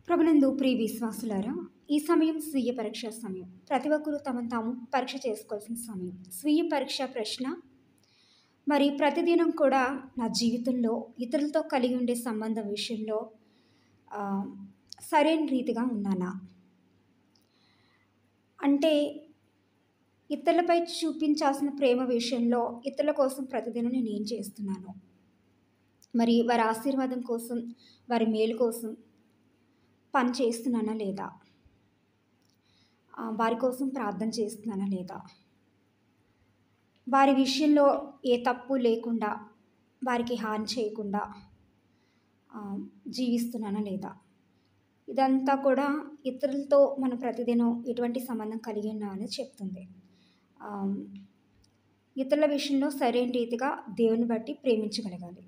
ప్రభునందు ప్రియ విశ్వాసులారా, ఈ సమయం స్వీయ పరీక్ష సమయం. ప్రతి ఒక్కరూ తమను తాము పరీక్ష చేసుకోవాల్సిన సమయం. స్వీయ పరీక్ష ప్రశ్న, మరి ప్రతిదినం కూడా నా జీవితంలో ఇతరులతో కలిగి ఉండే సంబంధం విషయంలో సరైన రీతిగా ఉన్నానా? అంటే ఇతరులపై చూపించాల్సిన ప్రేమ విషయంలో ఇతరుల కోసం ప్రతిదినం నేను ఏం చేస్తున్నాను? మరి వారి ఆశీర్వాదం కోసం, వారి మేలు కోసం పని చేస్తున్నానా లేదా? వారి కోసం ప్రార్థన చేస్తున్నానా లేదా? వారి విషయంలో ఏ తప్పు లేకుండా, వారికి హాని చేయకుండా జీవిస్తున్నానా లేదా? ఇదంతా కూడా ఇతరులతో మనం ప్రతిదినం ఎటువంటి సంబంధం కలిగి ఉన్నామని చెప్తుంది. ఇతరుల విషయంలో సరైన రీతిగా దేవుని బట్టి ప్రేమించగలగాలి.